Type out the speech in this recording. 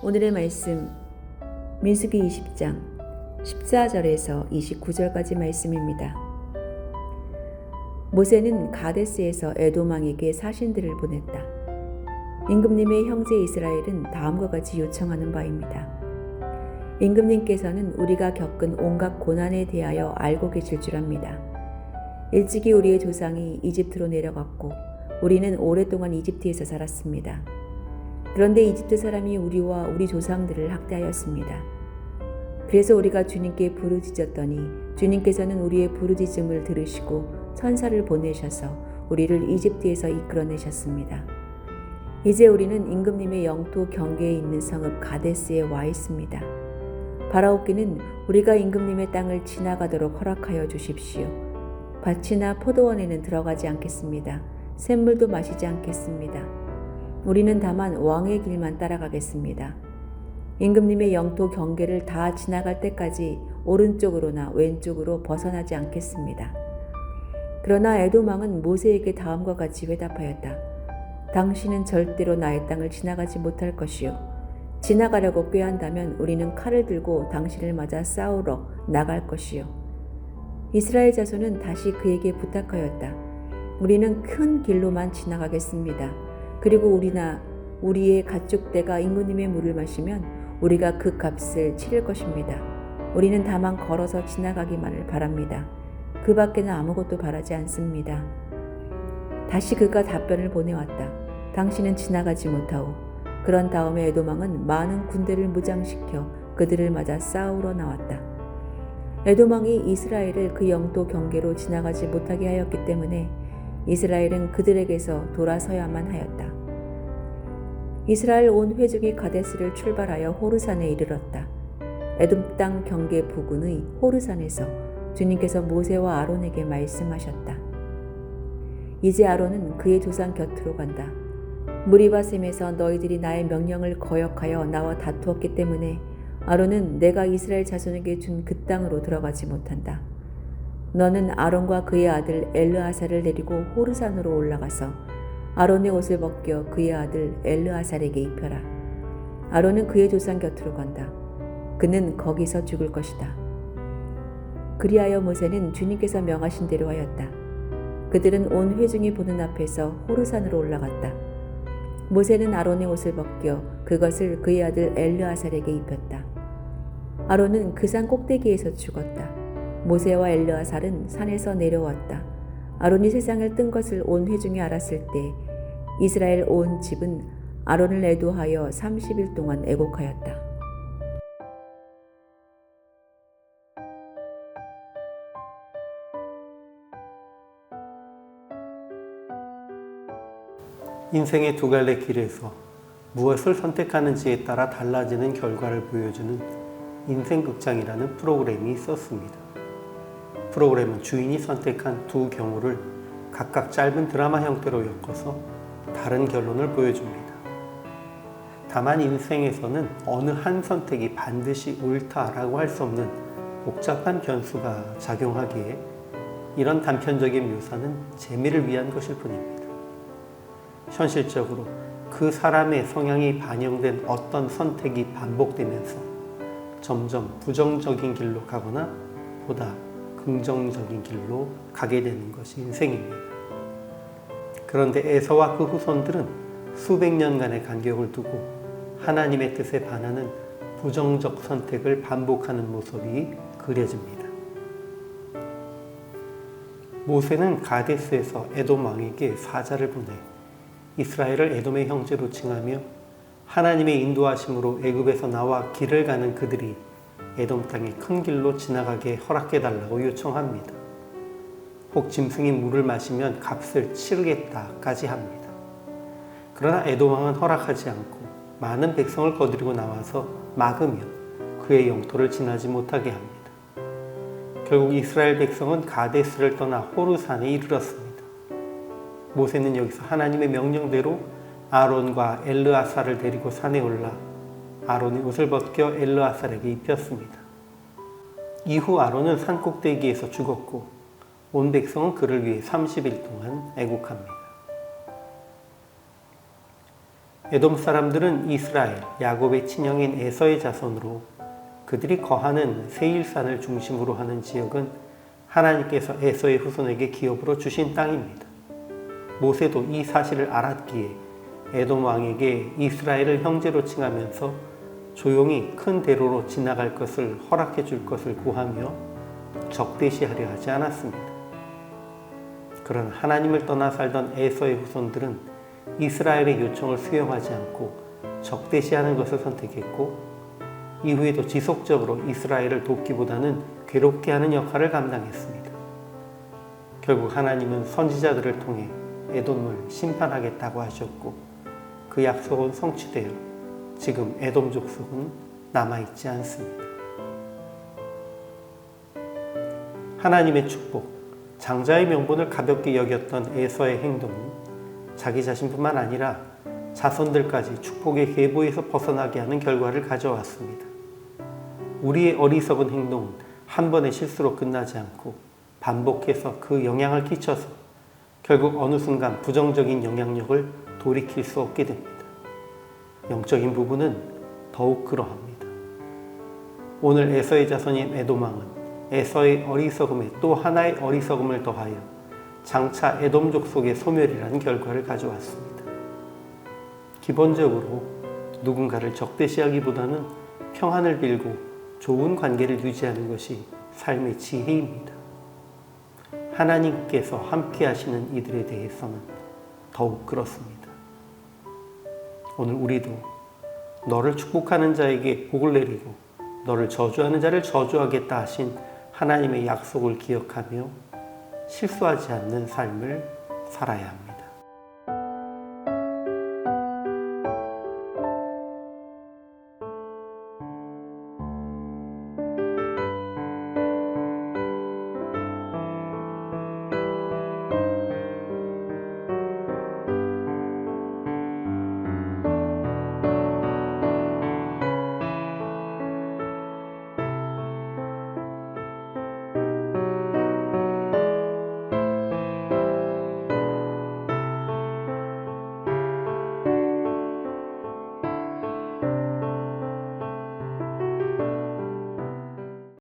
오늘의 말씀 민수기 20장 14절에서 29절까지 말씀입니다. 모세는 가데스에서 에돔 왕에게 사신들을 보냈다. 임금님의 형제 이스라엘은 다음과 같이 요청하는 바입니다. 임금님께서는 우리가 겪은 온갖 고난에 대하여 알고 계실 줄 압니다. 일찍이 우리의 조상이 이집트로 내려갔고 우리는 오랫동안 이집트에서 살았습니다. 그런데 이집트 사람이 우리와 우리 조상들을 학대하였습니다. 그래서 우리가 주님께 부르짖었더니 주님께서는 우리의 부르짖음을 들으시고 천사를 보내셔서 우리를 이집트에서 이끌어내셨습니다. 이제 우리는 임금님의 영토 경계에 있는 성읍 가데스에 와 있습니다. 바라오께는 우리가 임금님의 땅을 지나가도록 허락하여 주십시오. 밭이나 포도원에는 들어가지 않겠습니다. 샘물도 마시지 않겠습니다. 우리는 다만 왕의 길만 따라가겠습니다. 임금님의 영토 경계를 다 지나갈 때까지 오른쪽으로나 왼쪽으로 벗어나지 않겠습니다. 그러나 에돔 왕은 모세에게 다음과 같이 회답하였다. 당신은 절대로 나의 땅을 지나가지 못할 것이요. 지나가려고 꾀한다면 우리는 칼을 들고 당신을 맞아 싸우러 나갈 것이요. 이스라엘 자손은 다시 그에게 부탁하였다. 우리는 큰 길로만 지나가겠습니다. 그리고 우리의 가축대가 임금님의 물을 마시면 우리가 그 값을 치를 것입니다. 우리는 다만 걸어서 지나가기만을 바랍니다. 그 밖에는 아무것도 바라지 않습니다. 다시 그가 답변을 보내왔다. 당신은 지나가지 못하오. 그런 다음에 에돔 왕은 많은 군대를 무장시켜 그들을 맞아 싸우러 나왔다. 에돔 왕이 이스라엘을 그 영토 경계로 지나가지 못하게 하였기 때문에 이스라엘은 그들에게서 돌아서야만 하였다. 이스라엘 온 회중이 가데스를 출발하여 호르산에 이르렀다. 에돔 땅 경계 부근의 호르산에서 주님께서 모세와 아론에게 말씀하셨다. 이제 아론은 그의 조상 곁으로 간다. 무리바 샘에서 너희들이 나의 명령을 거역하여 나와 다투었기 때문에 아론은 내가 이스라엘 자손에게 준 그 땅으로 들어가지 못한다. 너는 아론과 그의 아들 엘르아살을 데리고 호르산으로 올라가서 아론의 옷을 벗겨 그의 아들 엘르아살에게 입혀라. 아론은 그의 조상 곁으로 간다. 그는 거기서 죽을 것이다. 그리하여 모세는 주님께서 명하신 대로 하였다. 그들은 온 회중이 보는 앞에서 호르산으로 올라갔다. 모세는 아론의 옷을 벗겨 그것을 그의 아들 엘르아살에게 입혔다. 아론은 그 산 꼭대기에서 죽었다. 모세와 엘르아살은 산에서 내려왔다. 아론이 세상을 뜬 것을 온 회중이 알았을 때 이스라엘 온 집은 아론을 애도하여 30일 동안 애곡하였다. 인생의 두 갈래 길에서 무엇을 선택하는지에 따라 달라지는 결과를 보여주는 인생극장이라는 프로그램이 있었습니다. 프로그램은 주인이 선택한 두 경우를 각각 짧은 드라마 형태로 엮어서 다른 결론을 보여줍니다. 다만 인생에서는 어느 한 선택이 반드시 옳다라고 할 수 없는 복잡한 변수가 작용하기에 이런 단편적인 묘사는 재미를 위한 것일 뿐입니다. 현실적으로 그 사람의 성향이 반영된 어떤 선택이 반복되면서 점점 부정적인 길로 가거나 보다 긍정적인 길로 가게 되는 것이 인생입니다. 그런데 에서와 그 후손들은 수백 년간의 간격을 두고 하나님의 뜻에 반하는 부정적 선택을 반복하는 모습이 그려집니다. 모세는 가데스에서 에돔 왕에게 사자를 보내 이스라엘을 에돔의 형제로 칭하며 하나님의 인도하심으로 애굽에서 나와 길을 가는 그들이 에돔 땅의 큰 길로 지나가게 허락해달라고 요청합니다. 혹 짐승이 물을 마시면 값을 치르겠다까지 합니다. 그러나 에돔 왕은 허락하지 않고 많은 백성을 거느리고 나와서 막으며 그의 영토를 지나지 못하게 합니다. 결국 이스라엘 백성은 가데스를 떠나 호르산에 이르렀습니다. 모세는 여기서 하나님의 명령대로 아론과 엘르아살을 데리고 산에 올라 아론의 옷을 벗겨 엘르아살에게 입혔습니다. 이후 아론은 산 꼭대기에서 죽었고 온 백성은 그를 위해 30일 동안 애곡합니다. 에돔 사람들은 이스라엘, 야곱의 친형인 에서의 자손으로 그들이 거하는 세일산을 중심으로 하는 지역은 하나님께서 에서의 후손에게 기업으로 주신 땅입니다. 모세도 이 사실을 알았기에 에돔 왕에게 이스라엘을 형제로 칭하면서 조용히 큰 대로로 지나갈 것을 허락해 줄 것을 구하며 적대시하려 하지 않았습니다. 그런 하나님을 떠나 살던 에서의 후손들은 이스라엘의 요청을 수용하지 않고 적대시하는 것을 선택했고 이후에도 지속적으로 이스라엘을 돕기보다는 괴롭게 하는 역할을 감당했습니다. 결국 하나님은 선지자들을 통해 에돔을 심판하겠다고 하셨고 그 약속은 성취되어 지금 에돔 족속은 남아있지 않습니다. 하나님의 축복, 장자의 명분을 가볍게 여겼던 에서의 행동은 자기 자신뿐만 아니라 자손들까지 축복의 계보에서 벗어나게 하는 결과를 가져왔습니다. 우리의 어리석은 행동은 한 번의 실수로 끝나지 않고 반복해서 그 영향을 끼쳐서 결국 어느 순간 부정적인 영향력을 돌이킬 수 없게 됩니다. 영적인 부분은 더욱 그러합니다. 오늘 에서의 자손인 에돔 왕은 에서의 어리석음에 또 하나의 어리석음을 더하여 장차 에돔 족속의 소멸이라는 결과를 가져왔습니다. 기본적으로 누군가를 적대시하기보다는 평안을 빌고 좋은 관계를 유지하는 것이 삶의 지혜입니다. 하나님께서 함께 하시는 이들에 대해서는 더욱 그렇습니다. 오늘 우리도 너를 축복하는 자에게 복을 내리고 너를 저주하는 자를 저주하겠다 하신 하나님의 약속을 기억하며 실수하지 않는 삶을 살아야 합니다.